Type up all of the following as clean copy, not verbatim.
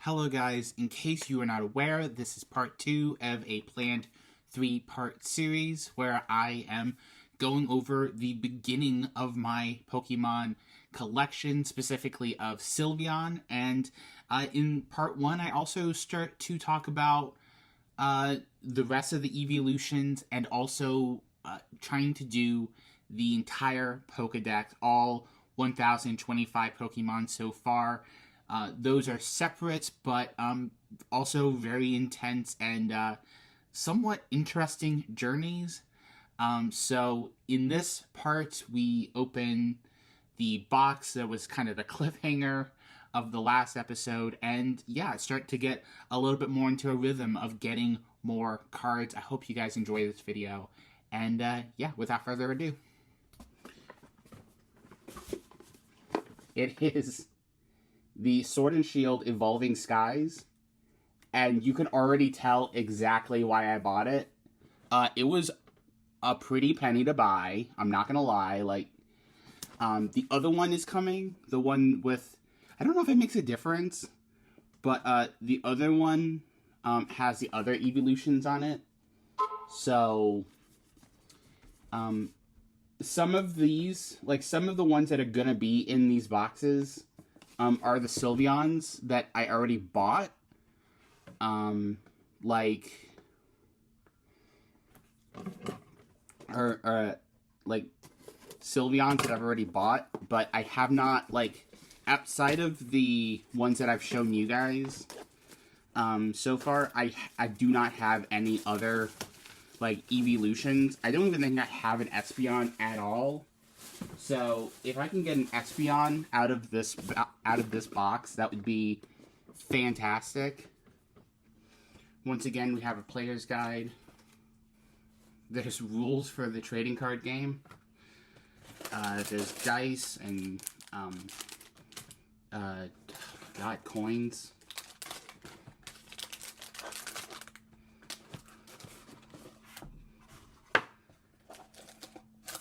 Hello guys, in case you are not aware, this is part 2 of a planned 3-part series where I am going over the beginning of my Pokemon collection, specifically of Sylveon, and in part 1 I also start to talk about the rest of the Eeveelutions and also trying to do the entire Pokedex, all 1025 Pokemon so far. Those are separate, but also very intense and somewhat interesting journeys. So in this part, we open the box that was kind of the cliffhanger of the last episode, and yeah, start to get a little bit more into a rhythm of getting more cards. I hope you guys enjoy this video, and yeah, without further ado, it is the Sword and Shield Evolving Skies, and you can already tell exactly why I bought it. It was a pretty penny to buy, I'm not gonna lie. Like, the other one is coming, the one with, I don't know if it makes a difference, but the other one has the other Eeveelutions on it. So, some of these, like some of the ones that are gonna be in these boxes, are the Sylveons that I already bought. Like Sylveons that I've already bought, but I have not, like, outside of the ones that I've shown you guys, so far, I do not have any other, like, Eeveelutions. I don't even think I have an Espeon at all. So, if I can get an Espeon out of this box, that would be fantastic. Once again, we have a player's guide. There's rules for the trading card game. There's dice and, coins.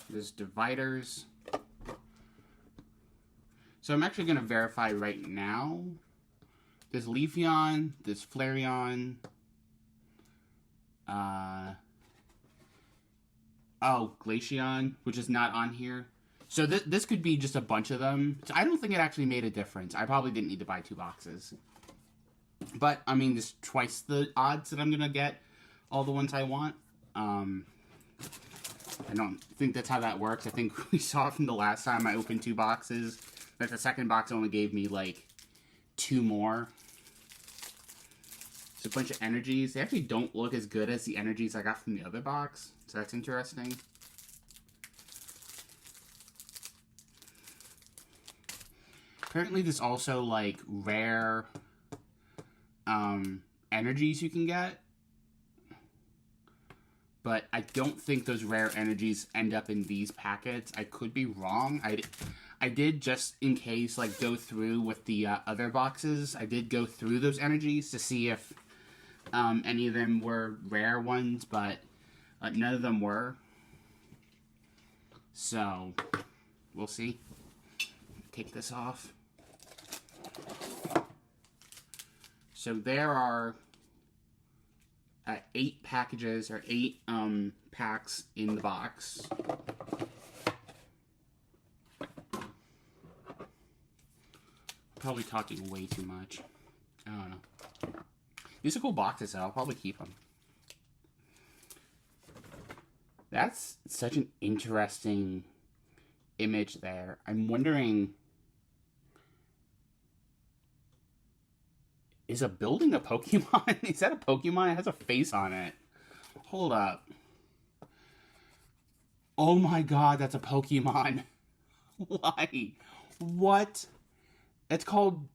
There's dividers. So I'm actually going to verify right now. There's Leafeon, there's Flareon. Glaceon, which is not on here. So this could be just a bunch of them. So I don't think it actually made a difference. I probably didn't need to buy 2 boxes. But, I mean, there's twice the odds that I'm going to get all the ones I want. I don't think that's how that works. I think we saw from the last time I opened 2 boxes that the second box only gave me, like, 2 more. It's a bunch of energies. They actually don't look as good as the energies I got from the other box, so that's interesting. Apparently there's also, like, rare energies you can get. But I don't think those rare energies end up in these packets. I could be wrong. I did, just in case, like, go through with the other boxes. I did go through those energies to see if any of them were rare ones, but none of them were. So, we'll see. Take this off. So there are 8 packages, or 8 packs in the box. Probably talking way too much. I don't know. These are cool boxes, so I'll probably keep them. That's such an interesting image there. I'm wondering, is a building a Pokemon? Is that a Pokemon? It has a face on it. Hold up. Oh my god, that's a Pokemon. Why? What? It's called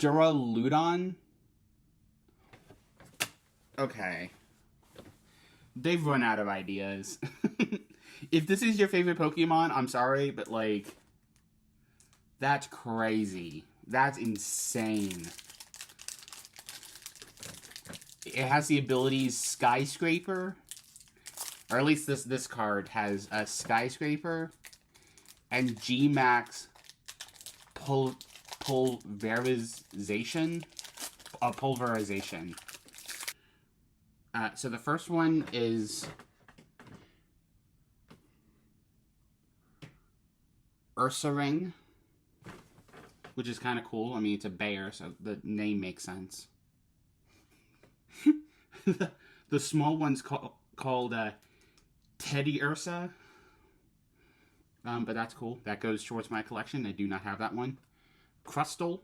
Duraludon? Okay. They've run out of ideas. If this is your favorite Pokemon, I'm sorry, but, like, that's crazy. That's insane. It has the abilities Skyscraper, or at least this card has a Skyscraper, and G-Max Pulverization. a pulverization. So the first one is Ursaring, which is kind of cool. I mean, it's a bear, so the name makes sense. The small one's called Teddy Ursa. But that's cool. That goes towards my collection. I do not have that one. Crustle.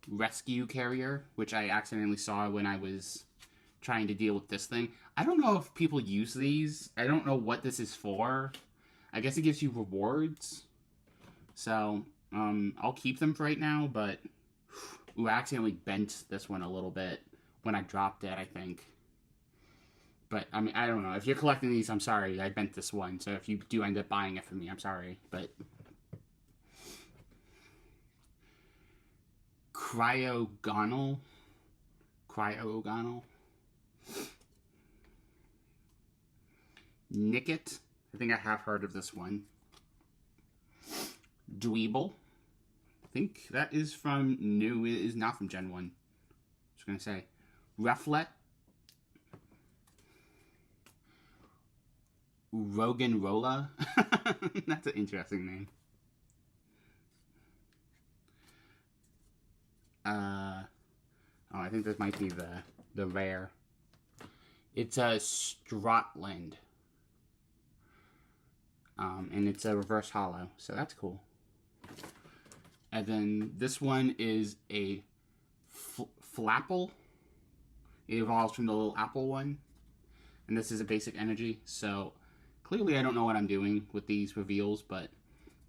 Rescue Carrier, which I accidentally saw when I was trying to deal with this thing. I don't know if people use these. I don't know what this is for. I guess it gives you rewards. So, I'll keep them for right now, but... Ooh, I accidentally bent this one a little bit when I dropped it, I think. But, I mean, I don't know. If you're collecting these, I'm sorry. I bent this one. So if you do end up buying it for me, I'm sorry. But... Cryogonal. Nickit. I think I have heard of this one. Dweeble. I think that is from new. It is not from Gen 1. I was going to say. Rufflet. Roganrola. That's an interesting name. Oh, I think this might be the rare. It's a Strotland. And it's a reverse hollow, so that's cool. And then this one is a Flapple. It evolves from the little apple one. And this is a basic energy, so clearly I don't know what I'm doing with these reveals, but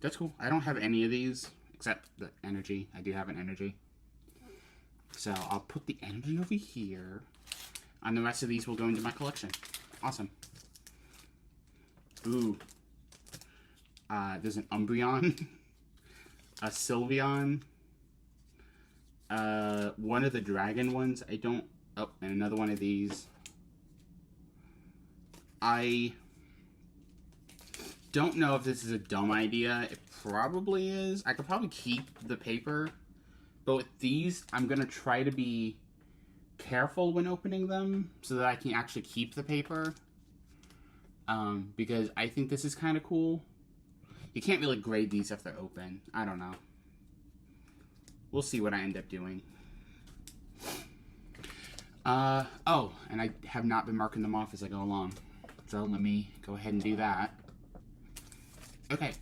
that's cool. I don't have any of these, except the energy. I do have an energy. So I'll put the energy over here, and the rest of these will go into my collection. Awesome. Ooh. There's an Umbreon, a Sylveon, one of the dragon ones. Oh, and another one of these. I don't know if this is a dumb idea. It probably is. I could probably keep the paper. But with these, I'm going to try to be careful when opening them so that I can actually keep the paper. Because I think this is kind of cool. You can't really grade these if they're open. I don't know. We'll see what I end up doing. Oh, and I have not been marking them off as I go along. So let me go ahead and do that. Okay,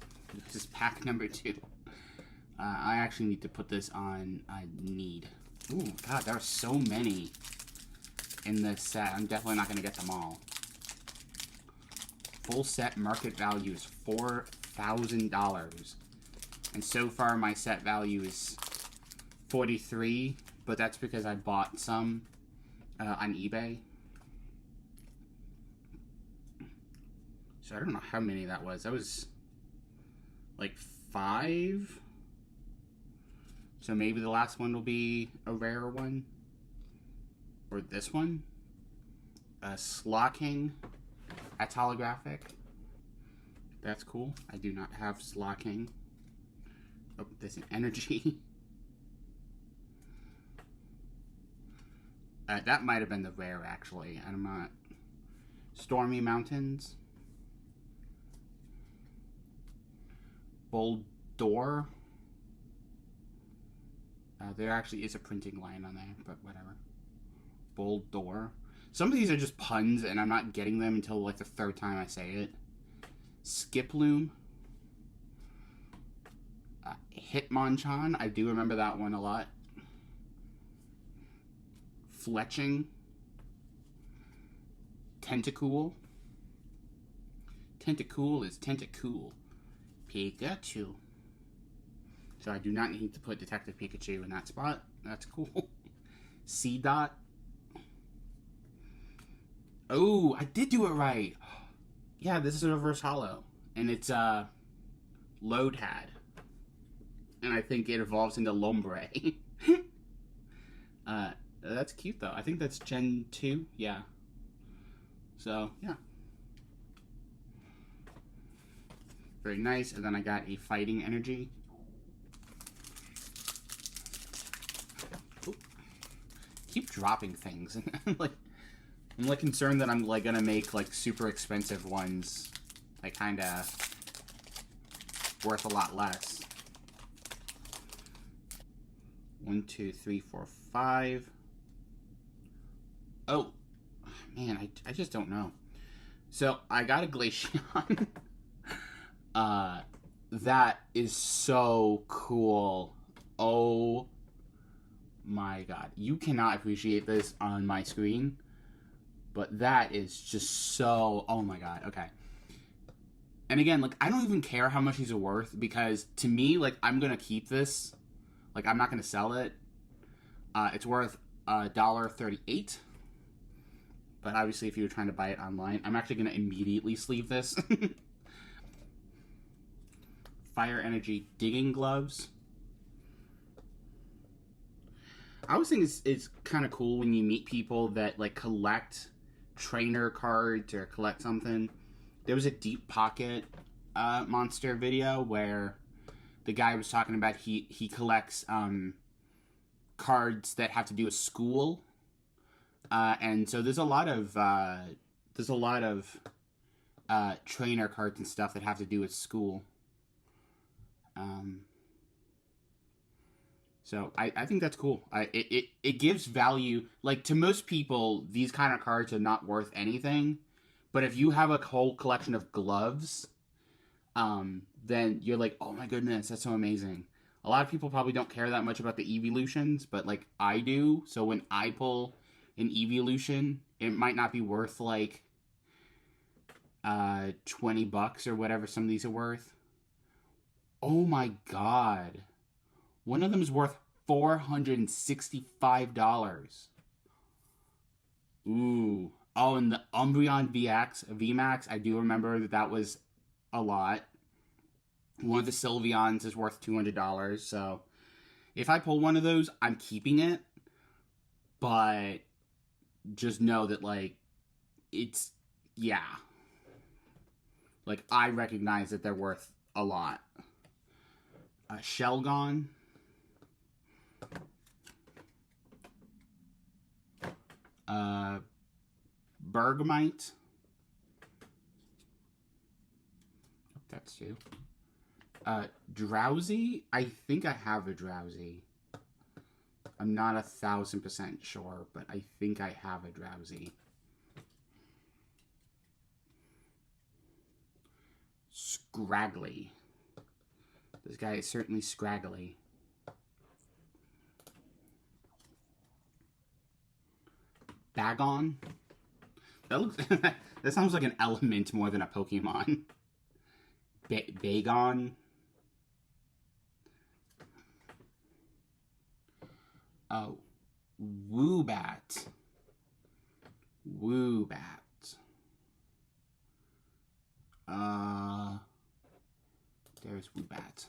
this is pack number 2. I actually need to put this on need. Ooh, God, there are so many in this set. I'm definitely not going to get them all. Full set market value is $4,000. And so far my set value is $43, but that's because I bought some on eBay. So I don't know how many that was. That was like 5. So maybe the last one will be a rare one. Or this one. Slocking. That's holographic. That's cool. I do not have Slocking. Oh, there's an energy. That might have been the rare, actually. I'm not... Stormy Mountains. Boldore. There actually is a printing line on there, but whatever. Boldore. Some of these are just puns, and I'm not getting them until like the 3rd time I say it. Skiploom. Hitmonchan. I do remember that one a lot. Fletching. Tentacool. Tentacool is Tentacool. Pikachu. So I do not need to put Detective Pikachu in that spot. That's cool. C-Dot. Oh, I did do it right. Yeah, this is a reverse hollow. And it's Lodad. And I think it evolves into Lombre. That's cute though. I think that's Gen 2. Yeah. So, yeah. Very nice. And then I got a Fighting Energy. keep dropping things. And I'm like concerned that I'm like gonna make like super expensive ones like kind of worth a lot less. 1, 2, 3, 4, 5. Oh man, I just don't know. So I got a Glaceon. That is so cool. Oh my god. You cannot appreciate this on my screen. But that is just so... Oh my god. Okay. And again, like, I don't even care how much these are worth. Because to me, like, I'm going to keep this. Like, I'm not going to sell it. It's worth $1.38. But obviously, if you were trying to buy it online, I'm actually going to immediately sleeve this. Fire Energy Digging Gloves. I always think it's kind of cool when you meet people that, like, collect trainer cards or collect something. There was a Deep Pocket monster video where the guy was talking about he collects cards that have to do with school. And so there's a lot of trainer cards and stuff that have to do with school. So I think that's cool. It gives value. Like, to most people, these kind of cards are not worth anything. But if you have a whole collection of gloves, then you're like, oh my goodness, that's so amazing. A lot of people probably don't care that much about the Eeveelutions, but like I do. So when I pull an Eeveelution, it might not be worth like $20 or whatever some of these are worth. Oh my god. One of them is worth $465. Ooh. Oh, and the Umbreon VMAX, I do remember that was a lot. One of the Sylveons is worth $200, so if I pull one of those, I'm keeping it. But just know that, like, it's, yeah. Like, I recognize that they're worth a lot. Shelgon. Bergmite. That's two. Drowsy? I think I have a Drowsy. I'm not 1,000% sure, but I think I have a Drowsy. Scraggly. This guy is certainly scraggly. Bagon? That looks... that sounds like an element more than a Pokemon. Bagon? Woobat. Woobat. There's Woobat.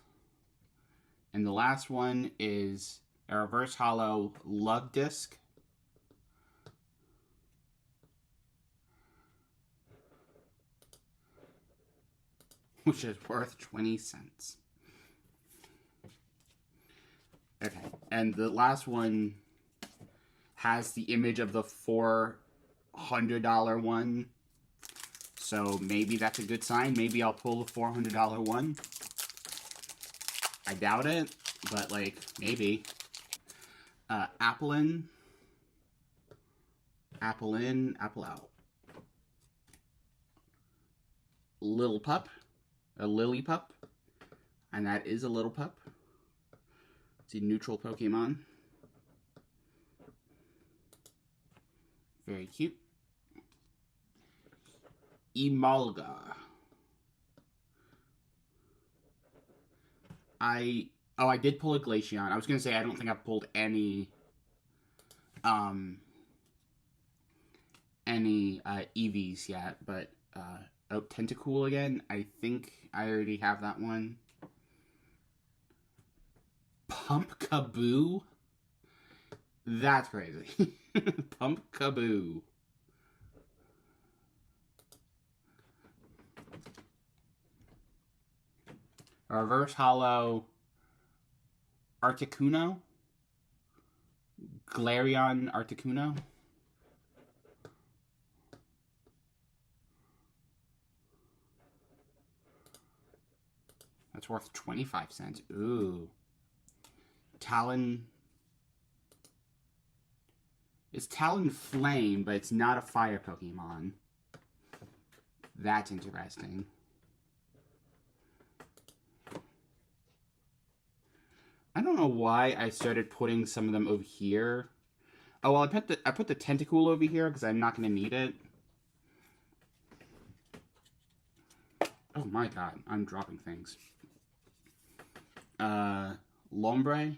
And the last one is a reverse hollow Love Disc. Which is worth 20 cents. Okay, and the last one has the image of the $400 one. So maybe that's a good sign. Maybe I'll pull the $400 one. I doubt it, but like, maybe. Apple in. Apple in, apple out. Little pup. A lily pup. And that is a little pup. It's a neutral Pokemon. Very cute. Emolga. I did pull a Glaceon. I was gonna say I don't think I've pulled any Eevees yet, but oh, Tentacool again. I think I already have that one. Pumpkaboo? That's crazy. Pumpkaboo. A reverse hollow Articuno. Galarian Articuno. That's worth 25 cents. Ooh. Talon. It's Talon Flame, but it's not a fire Pokemon. That's interesting. I don't know why I started putting some of them over here. Oh, well, I put the Tentacool over here because I'm not going to need it. Oh my god, I'm dropping things. Lombre.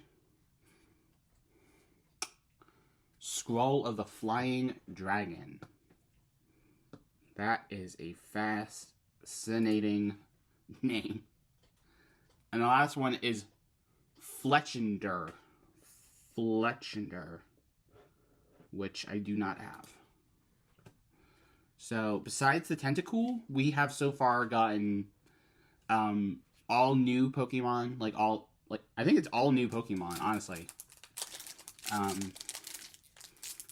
Scroll of the Flying Dragon. That is a fascinating name. And the last one is Fletchinder. Fletchinder. Which I do not have. So, besides the Tentacool, we have so far gotten all new Pokemon. I think it's all new Pokemon, honestly.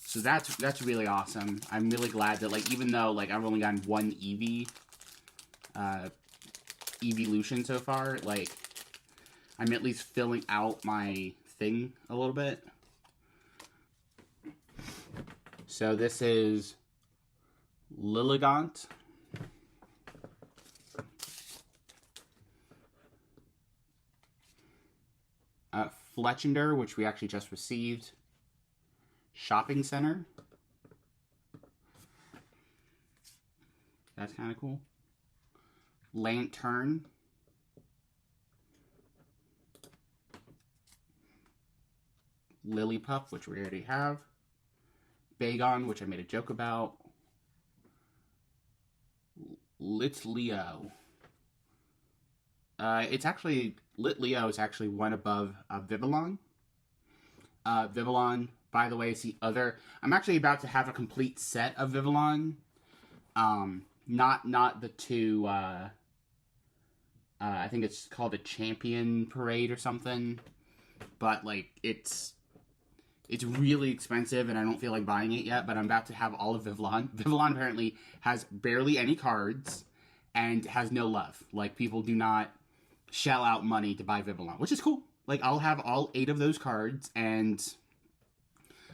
So that's really awesome. I'm really glad that, like, even though, like, I've only gotten one Eeveelution so far, like, I'm at least filling out my thing a little bit. So this is Lilligant. Fletchinder, which we actually just received. Shopping Center. That's kind of cool. Lantern. Lillipup, which we already have. Bagon, which I made a joke about. Litleo. Litleo is actually one above Vivillon. Vivillon, by the way, is the other. I'm actually about to have a complete set of Vivillon. Not the two. I think it's called a Champion Parade or something. But like it's really expensive, and I don't feel like buying it yet. But I'm about to have all of Vivillon. Vivillon apparently has barely any cards and has no love. Like, people do not shell out money to buy Vivillon, which is cool. Like, I'll have all 8 of those cards, and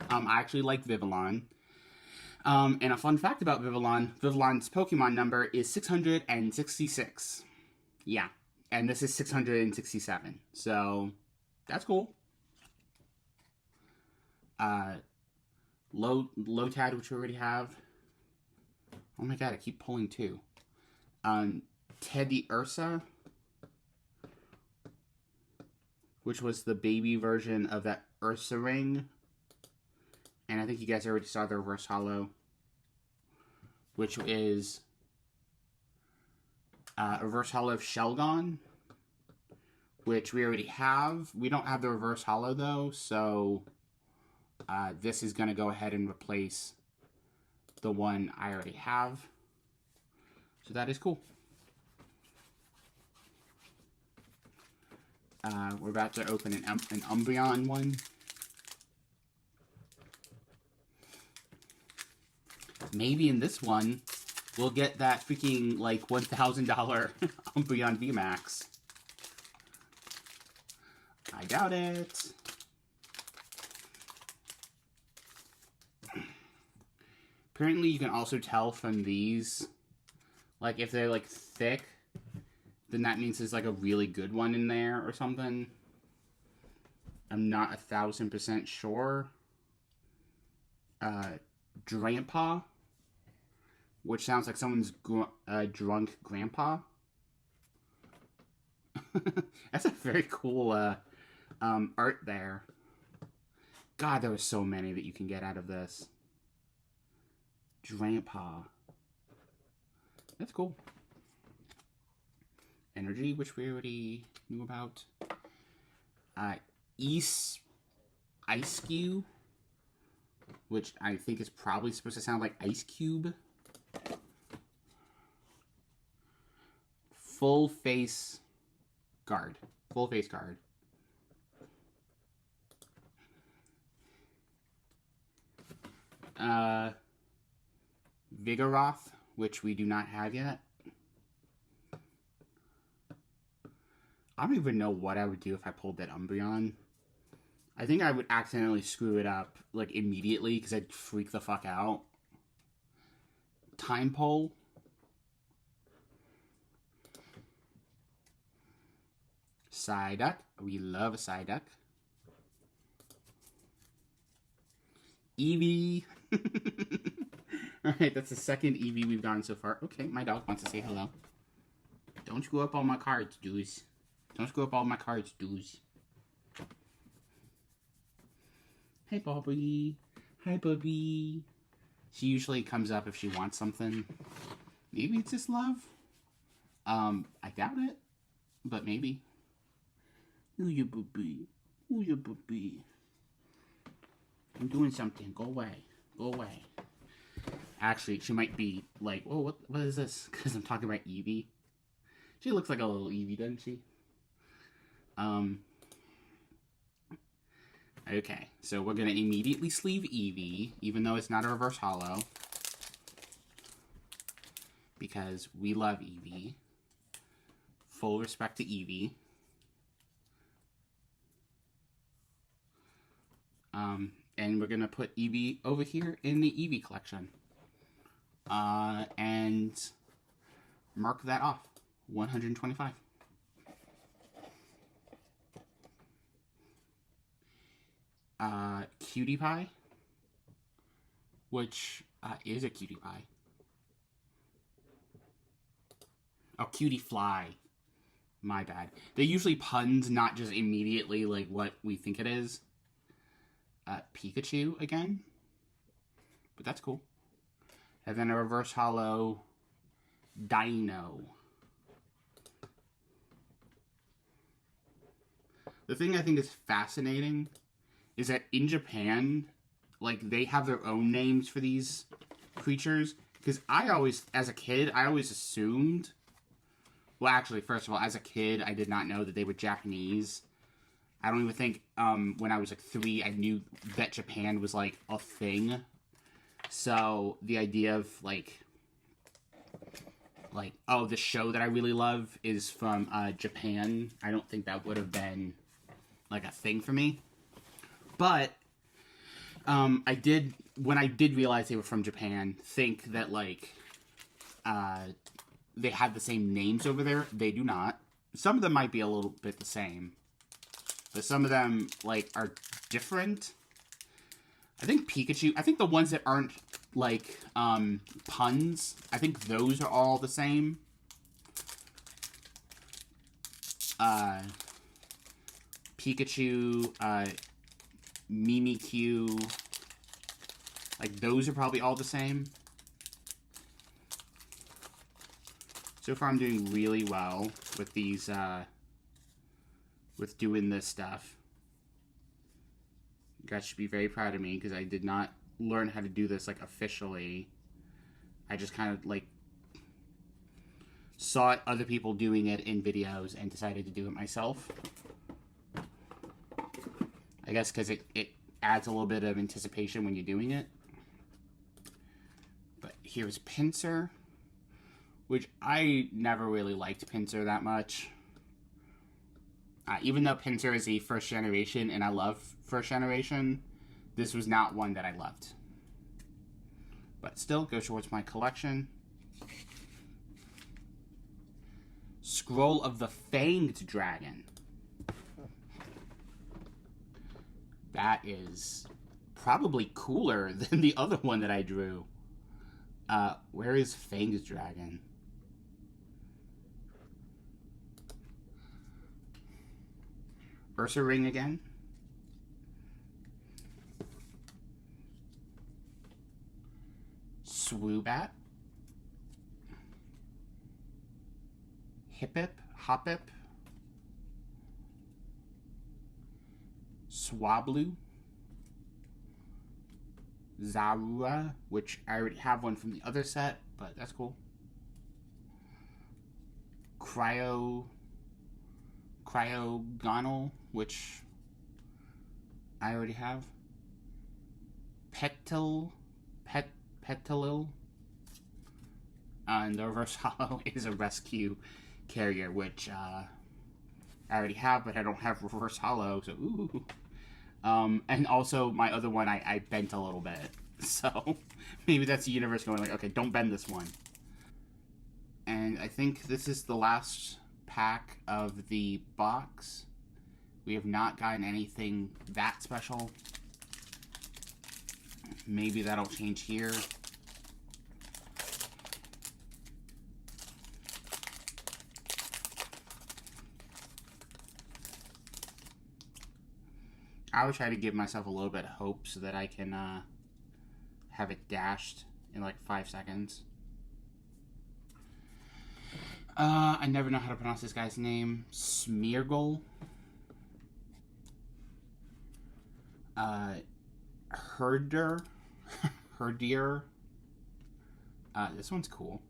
I actually like Vivillon. And a fun fact about Vivillon, Vivillon's Pokemon number is 666. Yeah, and this is 667, so that's cool. Lotad, which we already have. Oh my god, I keep pulling 2. Teddy Ursa, which was the baby version of that Ursa ring. And I think you guys already saw the reverse holo, which is a reverse holo of Shelgon, which we already have. We don't have the reverse holo though, so this is going to go ahead and replace the one I already have. So that is cool. We're about to open an Umbreon one. Maybe in this one, we'll get that freaking, like, $1,000 Umbreon VMAX. I doubt it. Apparently, you can also tell from these, like, if they're, like, thick, then that means there's, like, a really good one in there or something. I'm not 1,000% sure. Drampa, which sounds like someone's drunk grandpa. That's a very cool art there. God, there were so many that you can get out of this. Drampa. That's cool. Energy, which we already knew about. Ice Cube, which I think is probably supposed to sound like Ice Cube. Full face guard. Full face guard. Uh, Vigoroth, which we do not have yet. I don't even know what I would do if I pulled that Umbreon. I think I would accidentally screw it up, like, immediately, because I'd freak the fuck out. Time Pole. Psyduck. We love a Psyduck. Eevee. Alright, that's the second Eevee we've gotten so far. Okay, my dog wants to say hello. Don't screw up all my cards, dudes. Don't screw up all my cards, dudes. Hey, Bobby. Hi, Bobby. She usually comes up if she wants something. Maybe it's just love. I doubt it. But maybe. Ooh, your booby. Ooh, your booby. I'm doing something. Go away. Go away. Actually, she might be like, oh, what is this? Because I'm talking about Eevee. She looks like a little Eevee, doesn't she? Okay, so we're going to immediately sleeve Eevee, even though it's not a reverse holo. Because we love Eevee. Full respect to Eevee. And we're going to put Eevee over here in the Eevee collection. And mark that off. 125. Cutie Pie, which is a Cutie Pie. Oh, Cutie Fly. My bad. They're usually puns, not just immediately like what we think it is. Pikachu again. But that's cool. And then a reverse holo Dino. The thing I think is fascinating is that in Japan, like, they have their own names for these creatures. Because I always, as a kid, I always assumed... Well, actually, first of all, as a kid, I did not know that they were Japanese. I don't even think, when I was, like, 3, I knew that Japan was, like, a thing. So, the idea of, like, oh, the show that I really love is from, Japan. I don't think that would have been, like, a thing for me. But, I did, when I did realize they were from Japan, think that, like, they had the same names over there. They do not. Some of them might be a little bit the same. But some of them, like, are different. I think Pikachu, I think the ones that aren't, like, puns, I think those are all the same. Pikachu, Mimikyu, like, those are probably all the same. So far I'm doing really well with these, with doing this stuff. You guys should be very proud of me, because I did not learn how to do this, like, officially. I just kind of, like, saw other people doing it in videos and decided to do it myself. I guess because it adds a little bit of anticipation when you're doing it. But here's Pinsir, which I never really liked Pinsir that much. Even though Pinsir is a first generation, and I love first generation, this was not one that I loved. But still, go towards my collection. Scroll of the Fanged Dragon. That is probably cooler than the other one that I drew. Where is Fanged Dragon? Ursa Ring again. Swoobat. Hippip. Hoppip. Swablu. Zara, which I already have one from the other set, but that's cool. Cryogonal, which I already have. Petal, Petalil. And the reverse hollow is a rescue carrier, which I already have, but I don't have reverse hollow, so ooh. And also my other one I bent a little bit. So maybe that's the universe going like, okay, don't bend this one. And I think this is the last pack of the box. We have not gotten anything that special. Maybe that'll change here. I would try to give myself a little bit of hope so that I can have it dashed in like 5 seconds. I never know how to pronounce this guy's name. Smeargle. Herder. Herdier. This one's cool.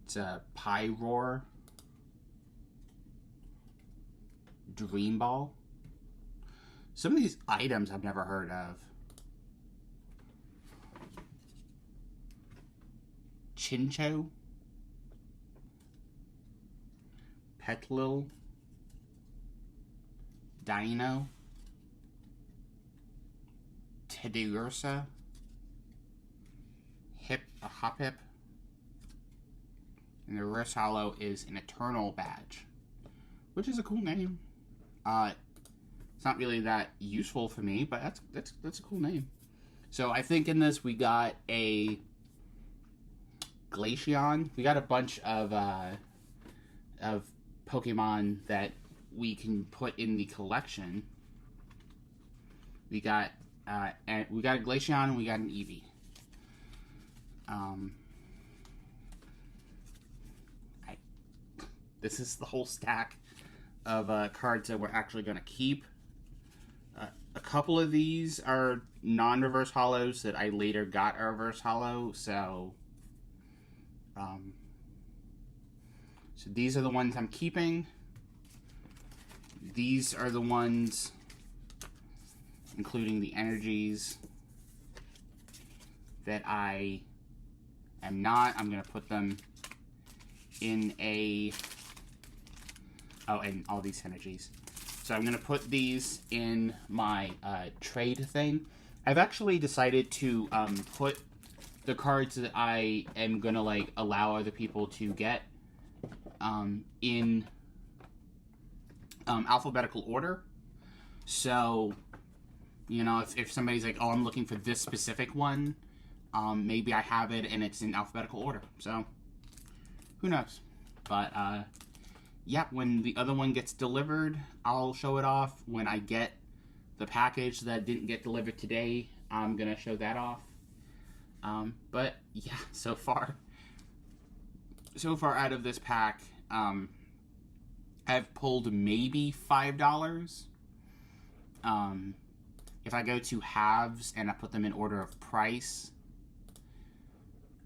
It's a Pyroar. Dream Ball. Some of these items I've never heard of. Chincho. Petlil. Dino. Teddiursa. Hoppip. And the reverse hollow is an Eternal Badge, which is a cool name. It's not really that useful for me, but that's a cool name. So I think in this we got a Glaceon. We got a bunch of Pokemon that we can put in the collection. We got a Glaceon and we got an Eevee. This is the whole stack of cards that we're actually going to keep. A couple of these are non-reverse hollows that I later got a reverse hollow, so these are the ones I'm keeping. These are the ones, including the energies, that I am not. I'm going to put them in a... Oh, and all these energies. So I'm going to put these in my trade thing. I've actually decided to put the cards that I am going to like allow other people to get in alphabetical order. So, you know, if somebody's like, oh, I'm looking for this specific one, maybe I have it and it's in alphabetical order. So, who knows? But, yeah, when the other one gets delivered, I'll show it off. When I get the package that didn't get delivered today, I'm going to show that off. But, yeah, so far out of this pack, I've pulled maybe $5. If I go to halves and I put them in order of price,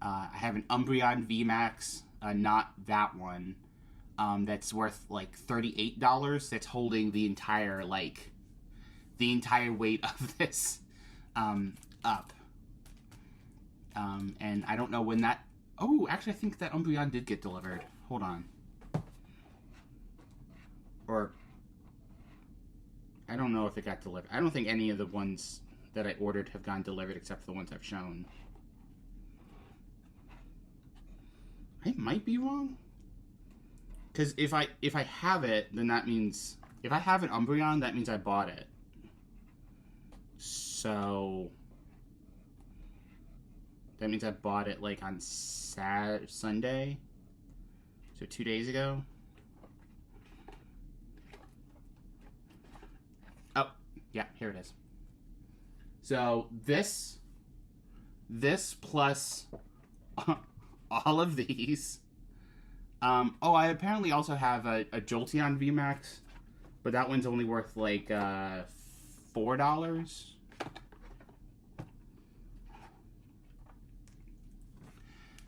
I have an Umbreon VMAX, not that one. That's worth like $38. That's holding the entire weight of this up. And I don't know when that. Oh, actually, I think that Umbreon did get delivered. Hold on. Or I don't know if it got delivered. I don't think any of the ones that I ordered have gone delivered except for the ones I've shown. I might be wrong. Because if I have it, then that means... If I have an Umbreon, that means I bought it. So... That means I bought it, like, on Sunday. So 2 days ago. Oh, yeah, here it is. So, this plus all of these... oh, I apparently also have a Jolteon VMAX, but that one's only worth like $4.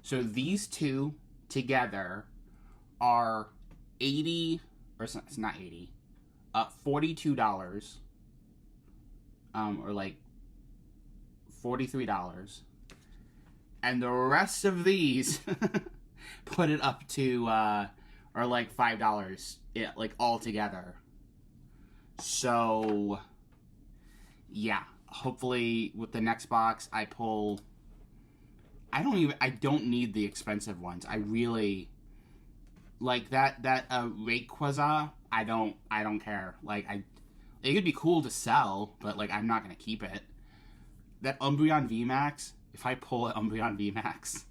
So these two together are 80, or it's not 80, $42. Or like $43. And the rest of these put it up to, are like $5, yeah, like all together. So, yeah, hopefully with the next box I pull, I don't need the expensive ones. I really, like that Rayquaza, I don't care. Like, it could be cool to sell, but like, I'm not gonna keep it. That Umbreon VMAX, if I pull an Umbreon VMAX,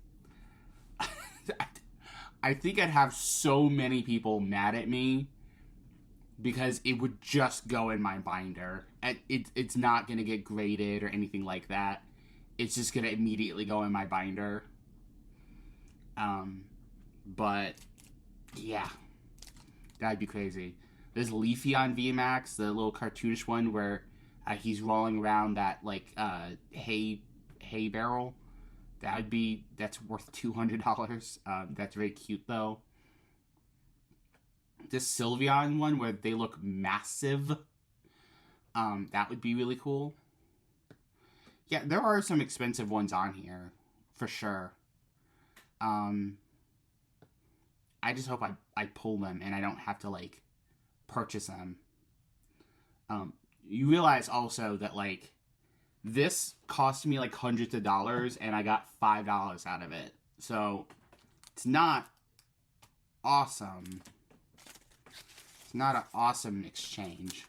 I think I'd have so many people mad at me because it would just go in my binder. It's not going to get graded or anything like that. It's just going to immediately go in my binder. But, yeah. That'd be crazy. There's Leafeon VMAX, the little cartoonish one where he's rolling around that, like, hay barrel. That's worth $200. That's very cute, though. This Sylveon one where they look massive, that would be really cool. Yeah, there are some expensive ones on here, for sure. I just hope I pull them and I don't have to, like, purchase them. You realize also that, like, this cost me, like, hundreds of dollars and I got $5 out of it. So, it's not awesome. It's not an awesome exchange.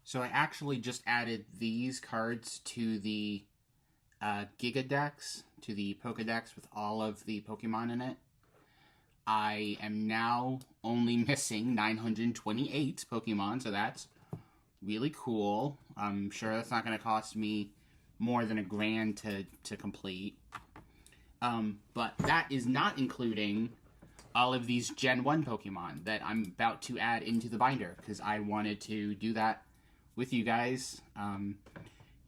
So I actually just added these cards to the Gigadex, to the Pokedex with all of the Pokemon in it. I am now only missing 928 Pokemon, so that's really cool. I'm sure that's not going to cost me more than $1,000 to complete. But that is not including all of these Gen 1 Pokemon that I'm about to add into the binder, because I wanted to do that with you guys.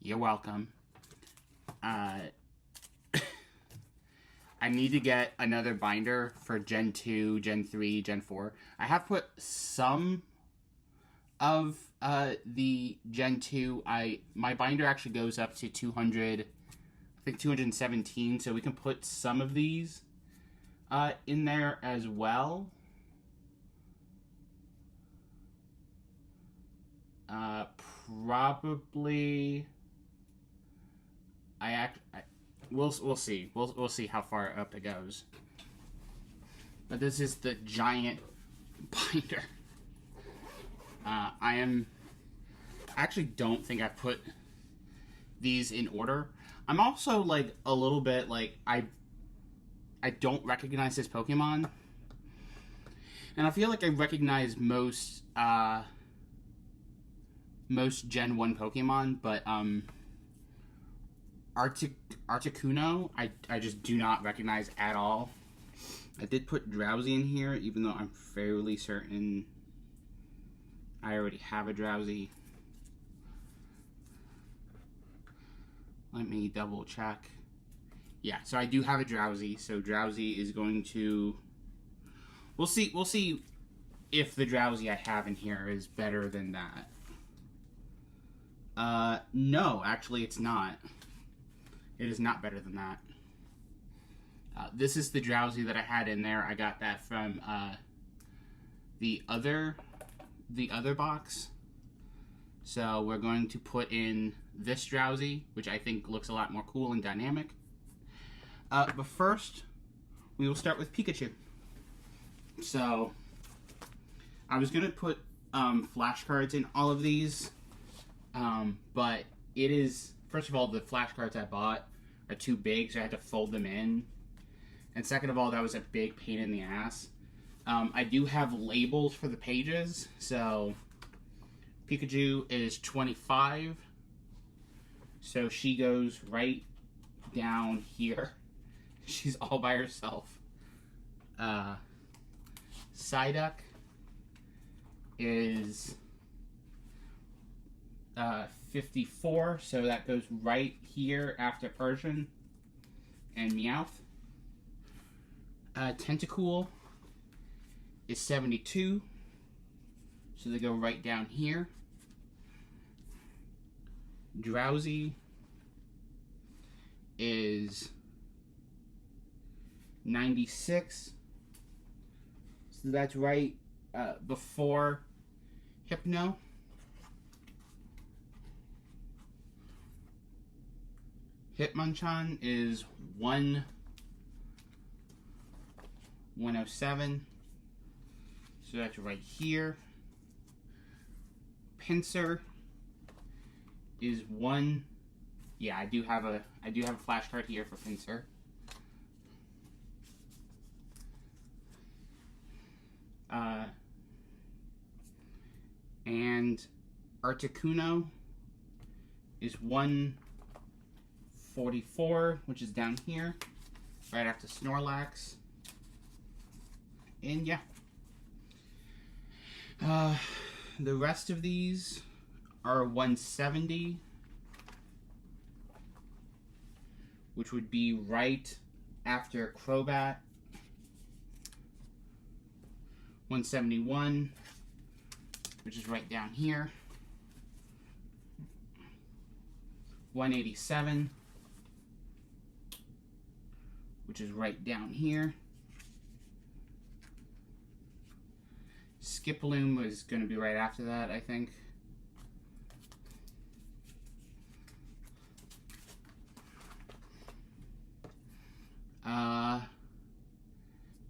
You're welcome. I need to get another binder for Gen 2, Gen 3, Gen 4. I have put some of the Gen 2. My binder actually goes up to 200, I think 217, so we can put some of these in there as well. Probably. We'll see. We'll see how far up it goes. But this is the giant binder. I actually don't think I put these in order. I'm also like a little bit like I don't recognize this Pokemon, and I feel like I recognize most Gen 1 Pokemon, but Articuno, I just do not recognize at all. I did put Drowsy in here, even though I'm fairly certain I already have a Drowsy. Let me double check. Yeah, so I do have a Drowsy, so Drowsy is going to... We'll see if the Drowsy I have in here is better than that. No, actually it's not. It is not better than that. This is the Drowsy that I had in there. I got that from the other box. So we're going to put in this Drowsy, which I think looks a lot more cool and dynamic. But first, we will start with Pikachu. So I was going to put flashcards in all of these, but it is, first of all, the flashcards I bought are too big, so I had to fold them in. And second of all, that was a big pain in the ass. I do have labels for the pages, so Pikachu is 25, so she goes right down here. She's all by herself. Psyduck is 54, so that goes right here after Persian and Meowth. Tentacool is 72, so they go right down here. Drowsy is 96. So that's right before Hypno. Hitmonchan is 107. So that's right here. Pinsir is 1. Yeah, I do have a flashcard here for Pinsir. And Articuno is 144, which is down here, right after Snorlax. And yeah. The rest of these are 170, which would be right after Crobat. 171, which is right down here. 187, which is right down here. Skiploom is going to be right after that, I think.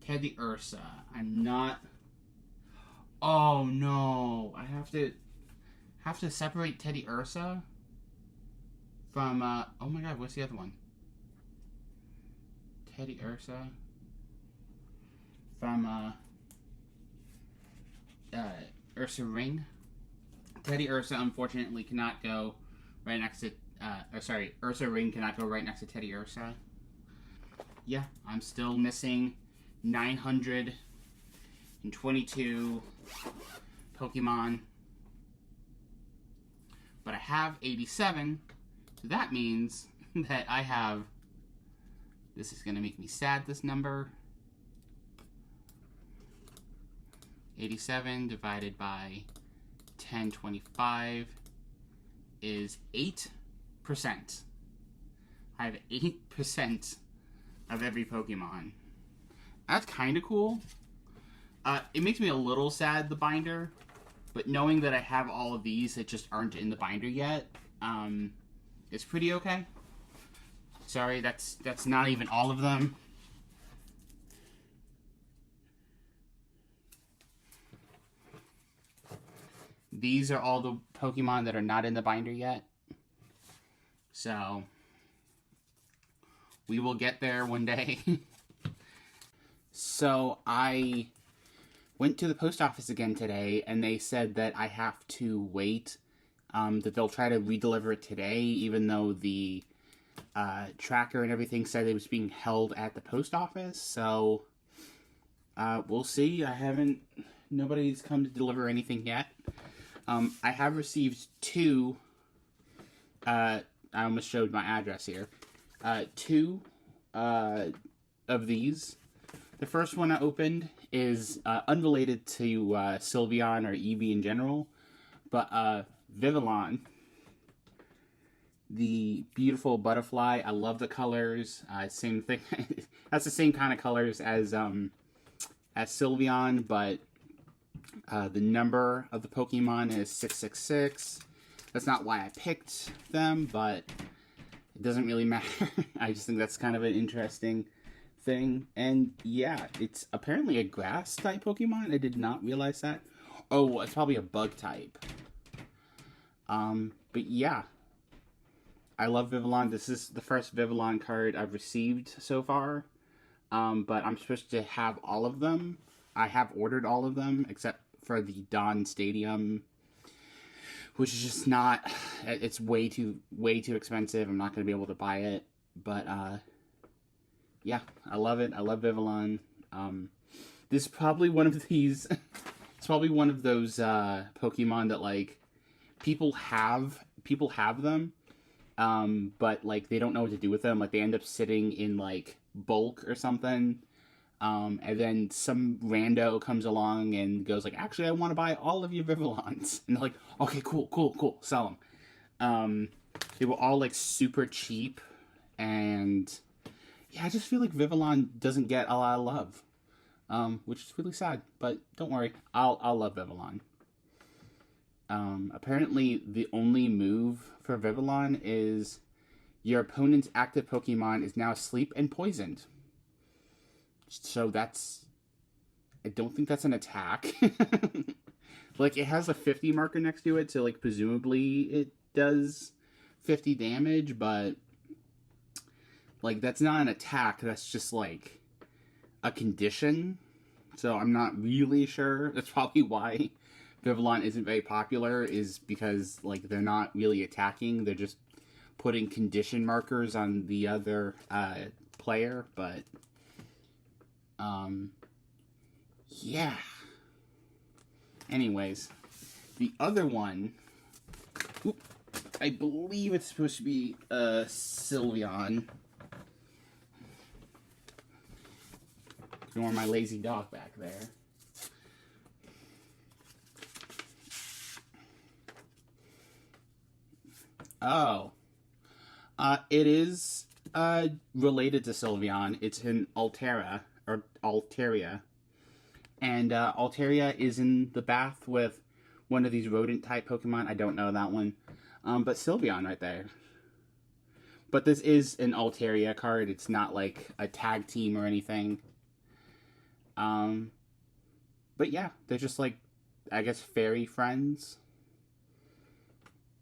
Teddiursa. I'm not. Oh no! I have to separate Teddiursa from. Oh my God! What's the other one? Teddiursa from Ursa Ring. Teddiursa unfortunately cannot go right next to. Ursa Ring cannot go right next to Teddiursa. Yeah, I'm still missing 922 Pokemon, but I have 87, so that means that I have, this is going to make me sad, this number, 87 divided by 1025 is 8%. I have 8% of every Pokemon. That's kind of cool. It makes me a little sad, the binder, but knowing that I have all of these that just aren't in the binder yet, it's pretty okay. Sorry, that's not even all of them. These are all the Pokemon that are not in the binder yet. So, we will get there one day. So, I went to the post office again today, and they said that I have to wait, that they'll try to redeliver it today, even though the tracker and everything said it was being held at the post office. So, we'll see. Nobody's come to deliver anything yet. I have received 2, I almost showed my address here, 2 of these. The first one I opened is unrelated to Sylveon or Eevee in general, but Eeveelutions, the beautiful butterfly. I love the colors. Same thing. That's the same kind of colors as Sylveon, but the number of the Pokemon is 666. That's not why I picked them, but it doesn't really matter. I just think that's kind of an interesting thing. And yeah, it's apparently a grass type Pokemon. I did not realize that. Oh, it's probably a bug type. But yeah, I love Eeveelutions. This is the first Eeveelutions card I've received so far. But I'm supposed to have all of them. I have ordered all of them except for the Dawn Stadium, which is just not. It's way too expensive. I'm not going to be able to buy it. But yeah, I love it. I love Eeveelutions. This is probably one of these. It's probably one of those Pokemon that like people have them, but like they don't know what to do with them. Like they end up sitting in like bulk or something. And then some rando comes along and goes like, actually, I want to buy all of your Eeveelutions. And they're like, okay, cool, sell them. They were all like super cheap. And yeah, I just feel like Vivillon doesn't get a lot of love, which is really sad. But don't worry, I'll love Vivillon. Apparently, the only move for Vivillon is your opponent's active Pokemon is now asleep and poisoned. So that's... I don't think that's an attack. Like, it has a 50 marker next to it, so, like, presumably it does 50 damage, but, like, that's not an attack. That's just, like, a condition. So I'm not really sure. That's probably why Vivillon isn't very popular, is because, like, they're not really attacking. They're just putting condition markers on the other player, but yeah. Anyways, the other one, I believe it's supposed to be Sylveon. Ignore my lazy dog back there. Oh. It is related to Sylveon. It's in Altaria. And Altaria is in the bath with one of these rodent-type Pokemon. I don't know that one. But Sylveon right there. But this is an Altaria card. It's not like a tag team or anything. But yeah, they're just like, I guess, fairy friends.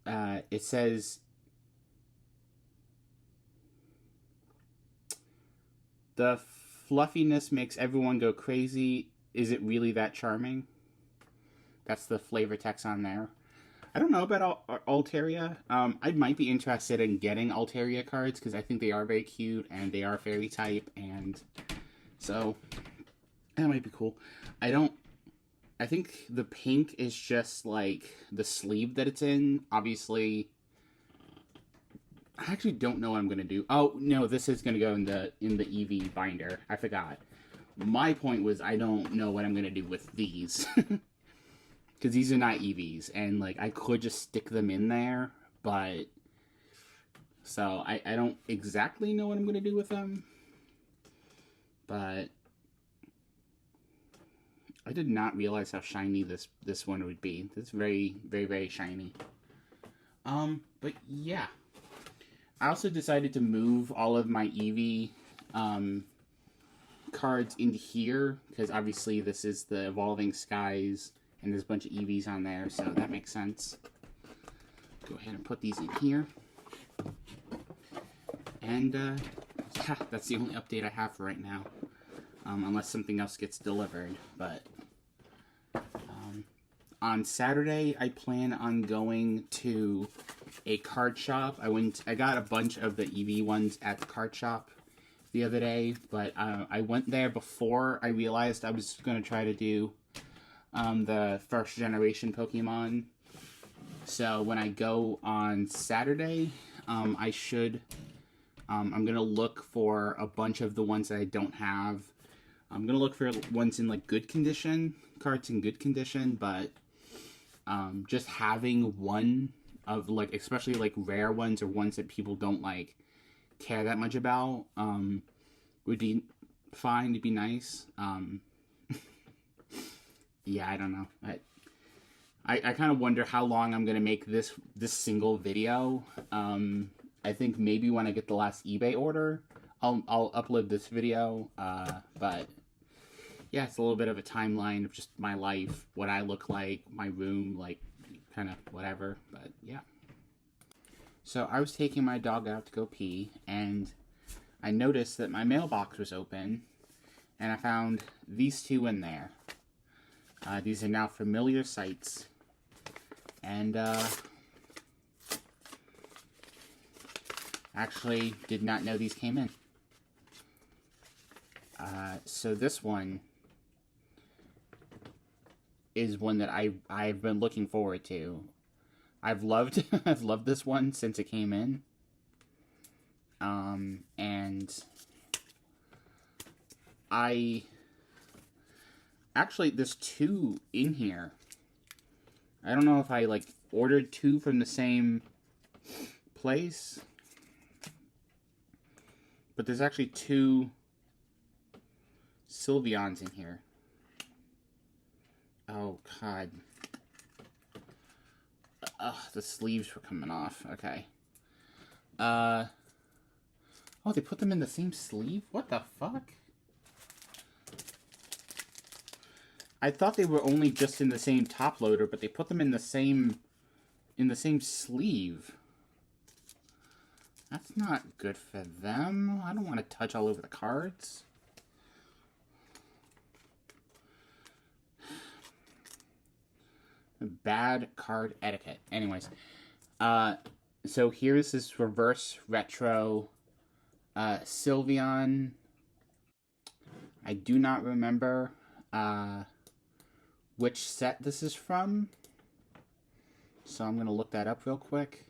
It says... The fluffiness makes everyone go crazy. Is it really that charming? That's the flavor text on there. I don't know about Altaria. I might be interested in getting Altaria cards because I think they are very cute and they are fairy type, and so that might be cool. I think the pink is just like the sleeve that it's in. Obviously, I actually don't know what I'm gonna do. Oh no, this is gonna go in the Eevee binder. I forgot. My point was I don't know what I'm gonna do with these because these are not Eevees, and like I could just stick them in there, but so I don't exactly know what I'm gonna do with them. But I did not realize how shiny this one would be. It's very, very, very shiny. But yeah. I also decided to move all of my Eevee cards into here, because obviously this is the Evolving Skies, and there's a bunch of Eevees on there, so that makes sense. Go ahead and put these in here. And, yeah, that's the only update I have for right now. Unless something else gets delivered, but... on Saturday, I plan on going to a card shop. I got a bunch of the Eevee ones at the card shop the other day, but I went there before I realized I was going to try to do the first generation Pokemon. So when I go on Saturday, I'm going to look for a bunch of the ones that I don't have. I'm going to look for ones in like good condition, cards in good condition, but just having one of, like, especially like rare ones or ones that people don't like care that much about would be fine. To be nice. Yeah, I don't know. I kind of wonder how long I'm gonna make this single video. I think maybe when I get the last eBay order, I'll upload this video. But yeah, it's a little bit of a timeline of just my life, what I look like, my room, like, kind of whatever, but yeah. So I was taking my dog out to go pee, and I noticed that my mailbox was open, and I found these two in there. These are now familiar sights, and actually did not know these came in. So this one is one that I've been looking forward to. I've loved this one since it came in. And there's two in here. I don't know if I like ordered two from the same place. But there's actually 2 Sylveons in here. Oh, God. Ugh, the sleeves were coming off. Okay. Oh, they put them in the same sleeve? What the fuck? I thought they were only just in the same top loader, but they put them in the same sleeve. That's not good for them. I don't want to touch all over the cards. Bad card etiquette. Anyways, so here's this reverse retro Sylveon. I do not remember which set this is from, so I'm going to look that up real quick.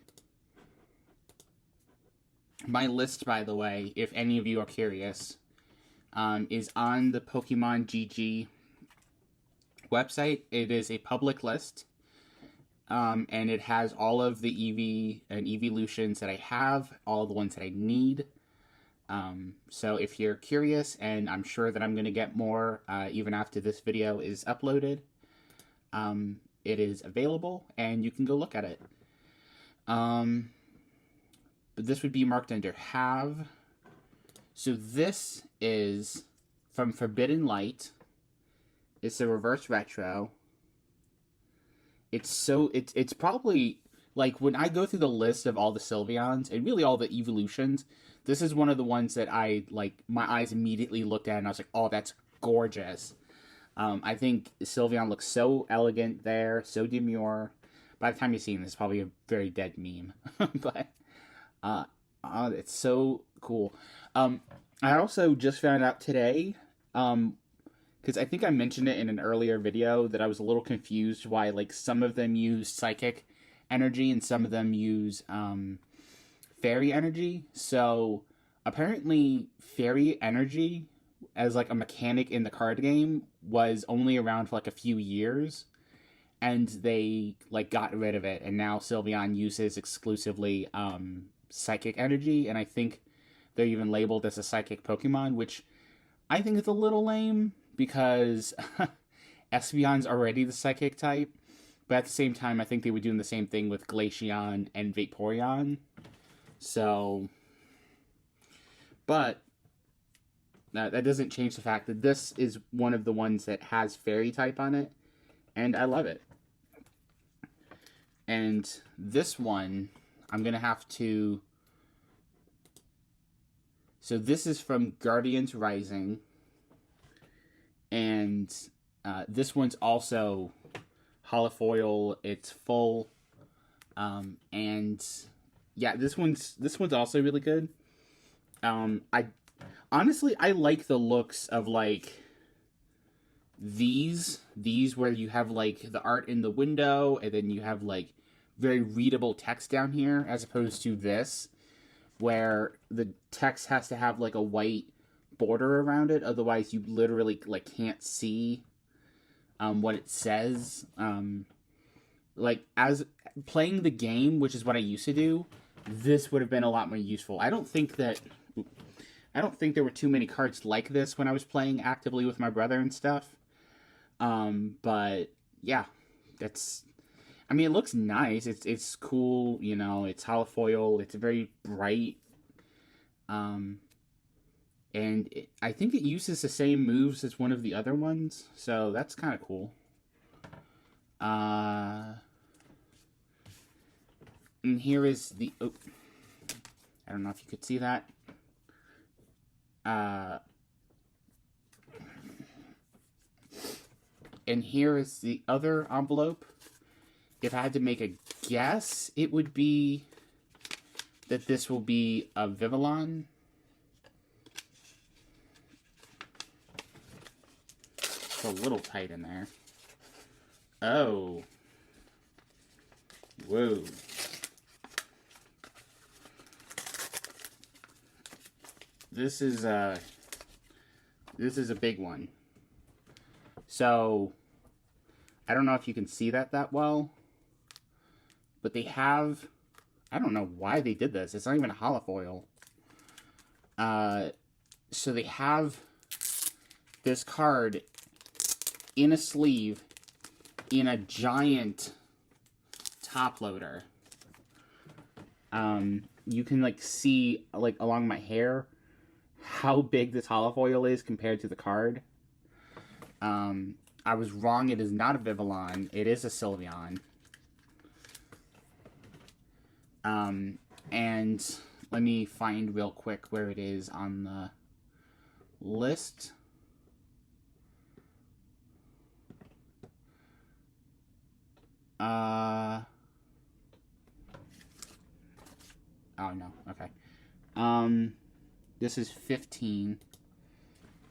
My list, by the way, if any of you are curious, is on the Pokemon GG website. It is a public list, and it has all of the Eevee and Eeveelutions that I have, all the ones that I need. So if you're curious, and I'm sure that I'm going to get more even after this video is uploaded, it is available, and you can go look at it. But this would be marked under have. So this is from Forbidden Light. It's a reverse retro. It's probably, like, when I go through the list of all the Sylveons, and really all the Eeveelutions, this is one of the ones that I, like, my eyes immediately looked at, and I was like, oh, that's gorgeous. I think Sylveon looks so elegant there, so demure. By the time you're seeing this, it's probably a very dead meme. But, it's so cool. I also just found out today, because I think I mentioned it in an earlier video, that I was a little confused why, like, some of them use psychic energy and some of them use fairy energy. So apparently fairy energy as, like, a mechanic in the card game was only around for, like, a few years, and they, like, got rid of it, and now Sylveon uses exclusively psychic energy, and I think they're even labeled as a psychic Pokemon, which I think is a little lame, because Espeon's already the psychic type, but at the same time, I think they were doing the same thing with Glaceon and Vaporeon. So, but that doesn't change the fact that this is one of the ones that has fairy type on it, and I love it. And this one, I'm going to have to... So this is from Guardians Rising, and this one's also holofoil. It's full, and yeah, this one's also really good. I honestly like the looks of, like, these where you have, like, the art in the window, and then you have, like, very readable text down here, as opposed to this, where the text has to have, like, a white border around it, otherwise you literally, like, can't see what it says. Like, as playing the game, which is what I used to do, this would have been a lot more useful. I don't think there were too many cards like this when I was playing actively with my brother and stuff. But yeah, I mean, it looks nice. It's cool, you know, it's holofoil, it's very bright. And I think it uses the same moves as one of the other ones, so that's kind of cool. And here is the... Oh, I don't know if you could see that. And here is the other envelope. If I had to make a guess, it would be that this will be a Vivillon. It's a little tight in there. Oh. Whoa. This is a big one. So, I don't know if you can see that well, but they have, I don't know why they did this. It's not even a holofoil. So they have this card in a sleeve in a giant top loader. You can like see like along my hair how big this holofoil is compared to the card. I was wrong. It is not a Eeveelution. It is a Sylveon. And let me find real quick where it is on the list. Oh no, okay. This is 15.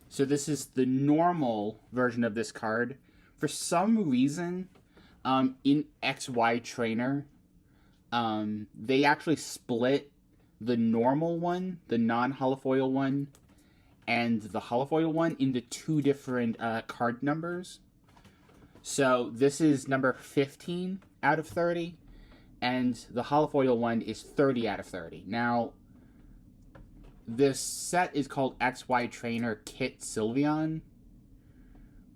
So this is the normal version of this card. For some reason, in XY Trainer, they actually split the normal one, the non-holofoil one, and the holofoil one into two different card numbers. So this is number 15 out of 30, and the holofoil one is 30 out of 30. Now, this set is called XY Trainer Kit Sylveon,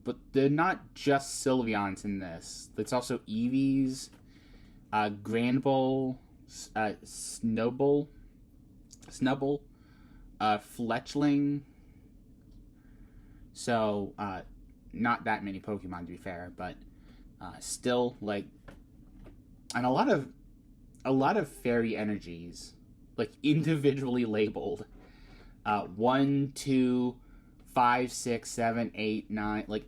but they're not just Sylveons in this. It's also Eevees, Granbull, Snubbull, Fletchling. So, not that many Pokemon to be fair, but still like, and a lot of fairy energies, like individually labeled. 1, 2, 5, 6, 7, 8, 9. Like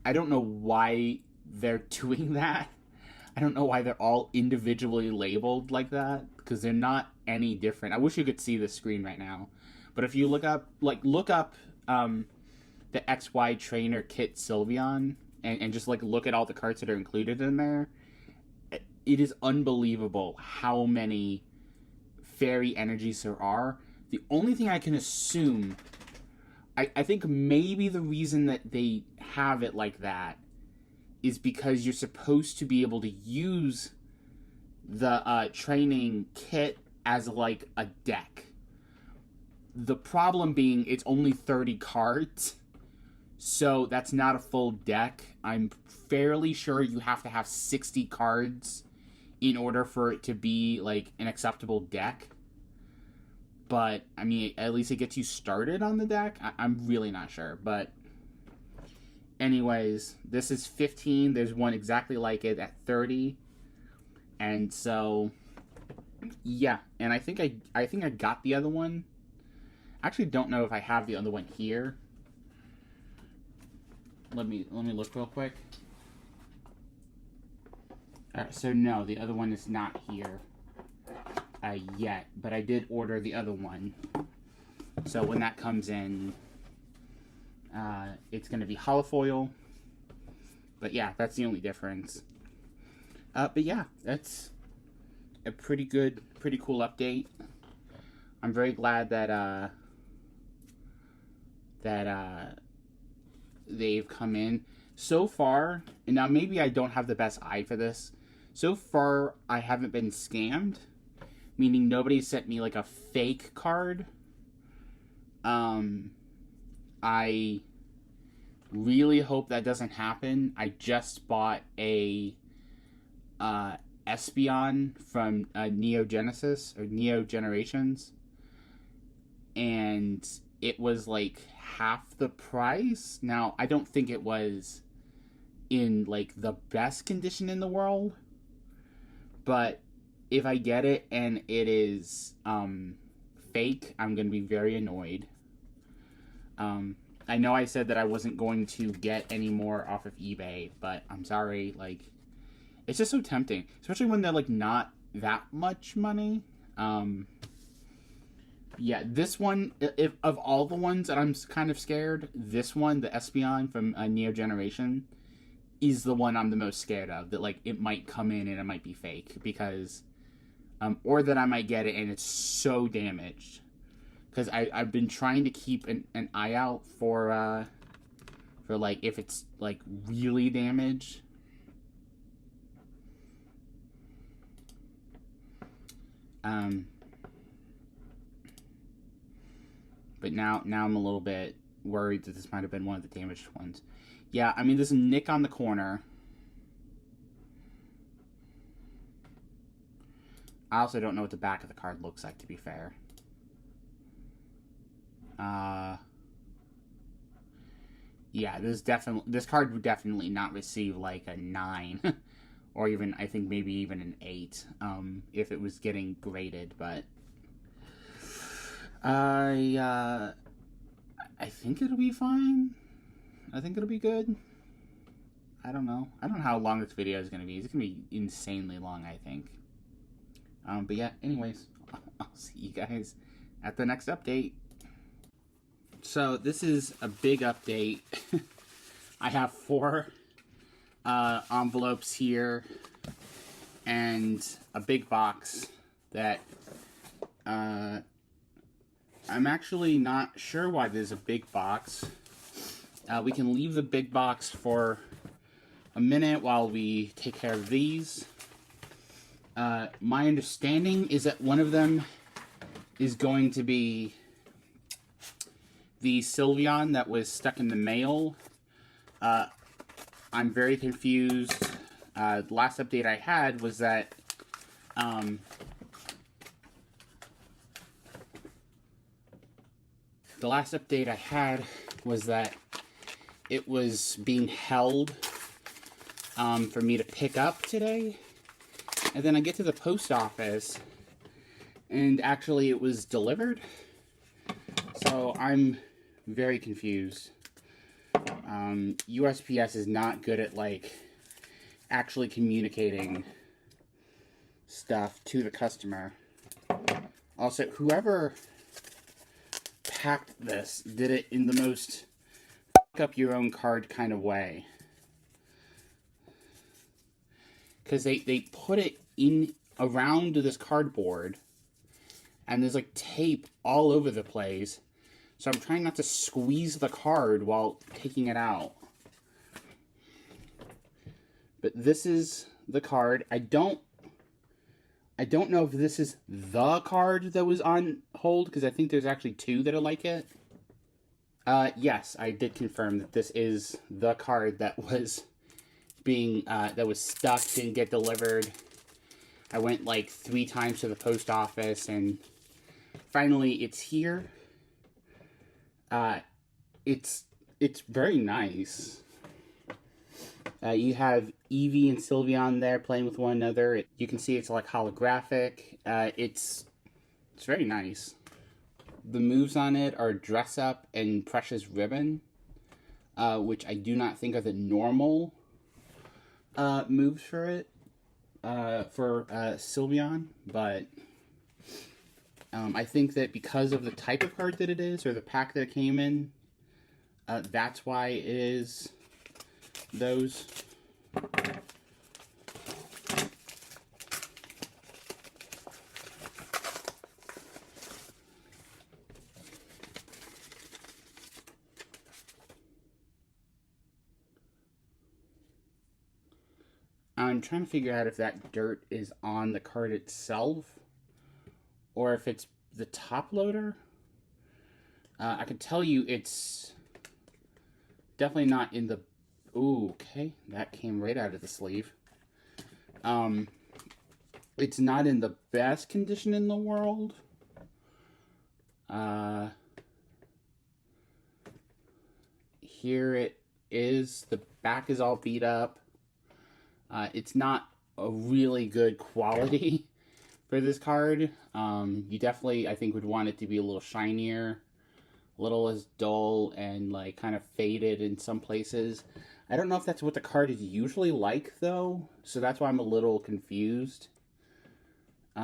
I don't know why they're doing that. I don't know why they're all individually labeled like that, because they're not any different. I wish you could see the screen right now, but if you look up the XY Trainer Kit Sylveon and just like look at all the cards that are included in there, it is unbelievable how many fairy energies there are. The only thing I can assume, I think maybe the reason that they have it like that is because you're supposed to be able to use the training kit as like a deck. The problem being it's only 30 cards, so that's not a full deck. I'm fairly sure you have to have 60 cards in order for it to be like an acceptable deck. But, I mean, at least it gets you started on the deck. I'm really not sure. But, anyways, this is 15. There's one exactly like it at 30. And so, yeah. And I think I got the other one. I actually don't know if I have the other one here. Let me look real quick. Alright, so no, the other one is not here. Yet, but I did order the other one. So when that comes in, it's going to be holofoil. But yeah, that's the only difference. But yeah, that's a pretty cool update. I'm very glad that they've come in. So far, and now maybe I don't have the best eye for this. So far, I haven't been scammed. Meaning nobody sent me like a fake card. I really hope that doesn't happen. I just bought a Espeon from Neo Generations, and it was like half the price. Now I don't think it was in like the best condition in the world, but if I get it and it is fake, I'm going to be very annoyed. I know I said that I wasn't going to get any more off of eBay, but I'm sorry. Like, it's just so tempting, especially when they're like not that much money. Yeah, this one, if of all the ones that I'm kind of scared, this one, the Espeon from Neo Generation, is the one I'm the most scared of. That like it might come in and it might be fake, because or that I might get it and it's so damaged. Because I've been trying to keep an eye out for like if it's like really damaged. But now I'm a little bit worried that this might have been one of the damaged ones. Yeah, I mean, there's a nick on the corner. I also don't know what the back of the card looks like, to be fair. Yeah, this card would definitely not receive like a 9. Or even, I think maybe even an 8, if it was getting graded, but I think it'll be fine. I think it'll be good. I don't know. I don't know how long this video is going to be. It's going to be insanely long, I think. But yeah, anyways, I'll see you guys at the next update. So this is a big update. I have 4 envelopes here and a big box that I'm actually not sure why there's a big box. We can leave the big box for a minute while we take care of these. My understanding is that one of them is going to be the Sylveon that was stuck in the mail. I'm very confused. The last update I had was that it was being held for me to pick up today. And then I get to the post office, and actually it was delivered. So I'm very confused. USPS is not good at, like, actually communicating stuff to the customer. Also, whoever packed this did it in the most fuck up your own card kind of way. Because they put it in around this cardboard, and there's like tape all over the place. So I'm trying not to squeeze the card while taking it out. But this is the card. I don't know if this is the card that was on hold, because I think there's actually 2 that are like it. Yes, I did confirm that this is the card that was being, that was stuck, didn't get delivered. I went like 3 times to the post office, and finally it's here. It's very nice. You have Eevee and Sylveon there playing with one another. You can see it's like holographic. It's very nice. The moves on it are Dress Up and Precious Ribbon, which I do not think are the normal moves for it, for Sylveon, but I think that because of the type of card that it is, or the pack that it came in, that's why it is those. I'm trying to figure out if that dirt is on the card itself, or if it's the top loader. I can tell you it's definitely not in the... Ooh, okay, that came right out of the sleeve. It's not in the best condition in the world. Here it is. The back is all beat up. It's not a really good quality for this card. You definitely, I think, would want it to be a little shinier, a little less dull, and like kind of faded in some places. I don't know if that's what the card is usually like, though, so that's why I'm a little confused. I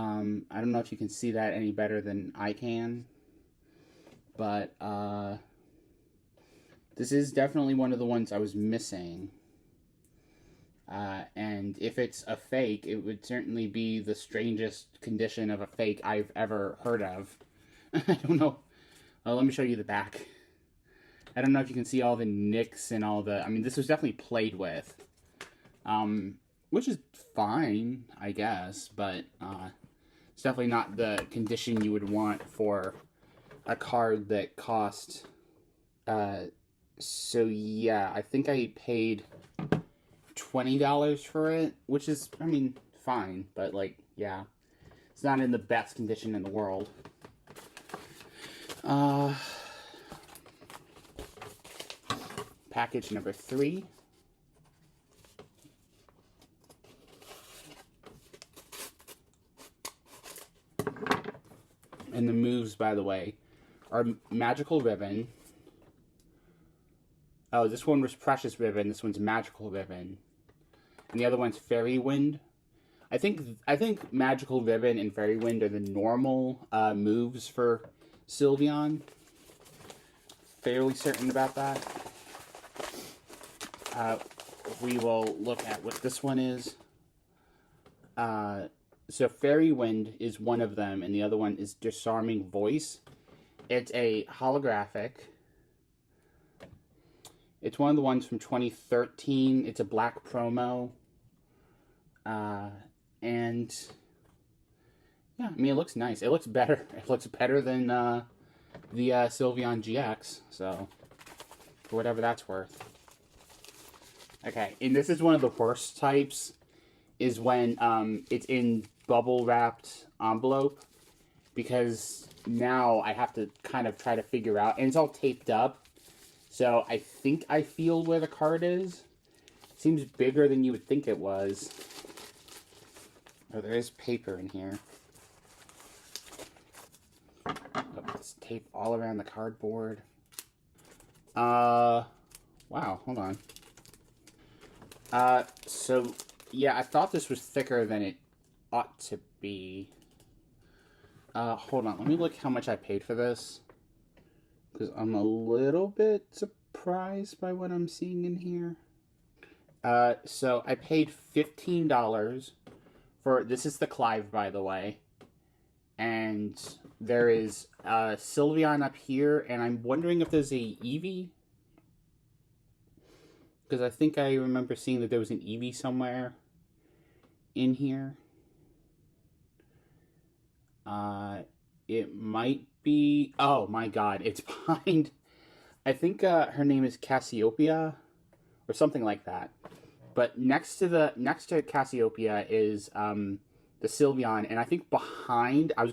don't know if you can see that any better than I can, but this is definitely one of the ones I was missing. And if it's a fake, it would certainly be the strangest condition of a fake I've ever heard of. I don't know. Let me show you the back. I don't know if you can see all the nicks and all the... I mean, this was definitely played with. Which is fine, I guess. But it's definitely not the condition you would want for a card that cost, so yeah, I think I paid $20 for it, which is, I mean, fine, but like, yeah, it's not in the best condition in the world. Package number 3. And the moves, by the way, are Magical Ribbon. Oh, this one was Precious Ribbon. This one's Magical Ribbon. And the other one's Fairy Wind. I think Magical Ribbon and Fairy Wind are the normal moves for Sylveon. Fairly certain about that. We will look at what this one is. So Fairy Wind is one of them, and the other one is Disarming Voice. It's a holographic. It's one of the ones from 2013. It's a black promo. And yeah, I mean, it looks nice. It looks better. It looks better than the Sylveon GX. So, for whatever that's worth. Okay, and this is one of the worst types, is when it's in bubble wrapped envelope, because now I have to kind of try to figure out, and it's all taped up, so I think I feel where the card is. Seems bigger than you would think it was. Oh, there is paper in here. Oh, it's tape all around the cardboard. Wow, hold on. So, yeah, I thought this was thicker than it ought to be. Hold on, let me look how much I paid for this, because I'm a little bit surprised by what I'm seeing in here. So I paid $15 for, this is the Clive, by the way, and there is Sylveon up here, and I'm wondering if there's a Eevee, because I think I remember seeing that there was an Eevee somewhere in here. It might be, oh my god, it's behind, I think her name is Cassiopeia, or something like that. But next to Cassiopeia is the Sylveon, and I think behind, I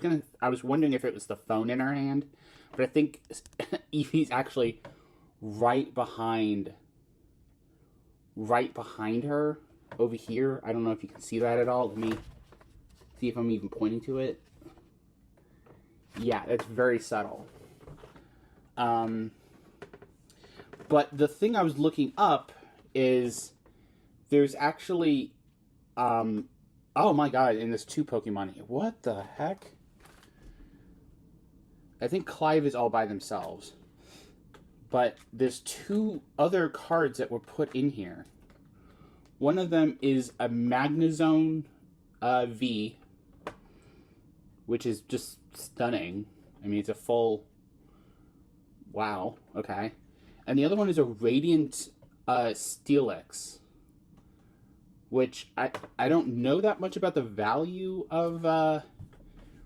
was wondering if it was the phone in her hand, but I think Eevee's actually right behind her over here. I don't know if you can see that at all. Let me see if I'm even pointing to it. Yeah, it's very subtle. But the thing I was looking up is there's actually, oh my god, and there's 2 Pokemon here. What the heck? I think Clive is all by themselves. But there's 2 other cards that were put in here. One of them is a Magnezone V, which is just stunning. I mean, it's a full, wow, okay. And the other one is a Radiant Steelix, which I don't know that much about the value of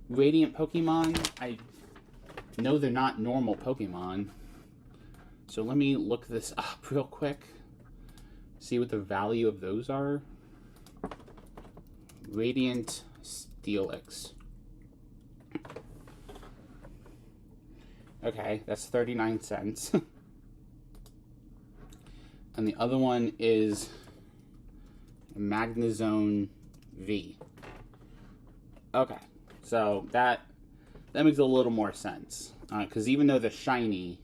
Radiant Pokemon. I know they're not normal Pokemon. So let me look this up real quick. See what the value of those are. Radiant Steelix. Okay, that's 39 cents. And the other one is Magnezone V. Okay, so that makes a little more sense. Because even though they're shiny,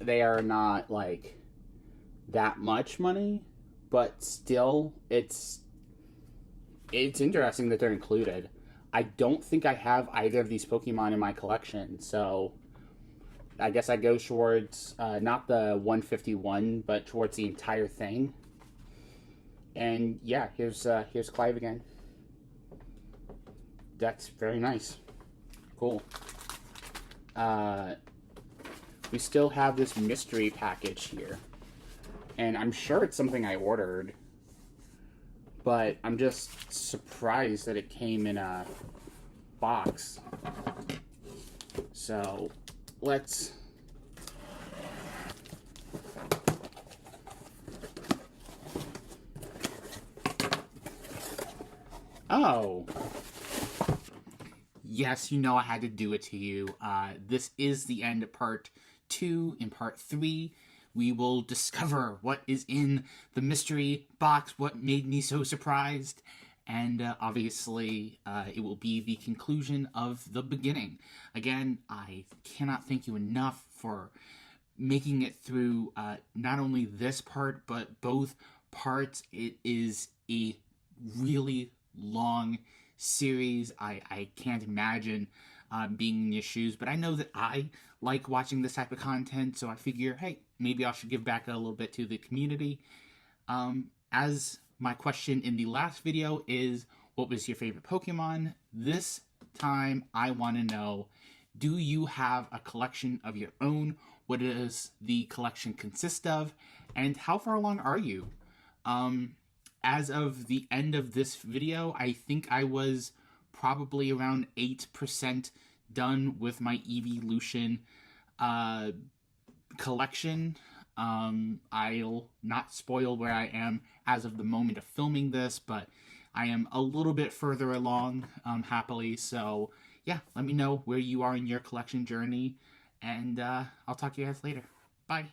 they are not like that much money, but still, it's interesting that they're included. I don't think I have either of these Pokemon in my collection, so I guess I go towards not the 151, but towards the entire thing. And yeah, here's Clive again. That's very nice. Cool. We still have this mystery package here. And I'm sure it's something I ordered. But I'm just surprised that it came in a box. So let's... Oh. Yes, you know I had to do it to you. This is the end of part 2. In part 3, we will discover what is in the mystery box, what made me so surprised, and obviously it will be the conclusion of the beginning. Again, I cannot thank you enough for making it through not only this part, but both parts. It is a really long series. I can't imagine being in your shoes, but I know that I like watching this type of content, so I figure, hey, maybe I should give back a little bit to the community. As my question in the last video is, what was your favorite Pokemon? This time I want to know, do you have a collection of your own? What does the collection consist of? And how far along are you? As of the end of this video, I think I was probably around 8% done with my Eeveelution collection. I'll not spoil where I am as of the moment of filming this, but I am a little bit further along, happily. So yeah, let me know where you are in your collection journey, and I'll talk to you guys later. Bye.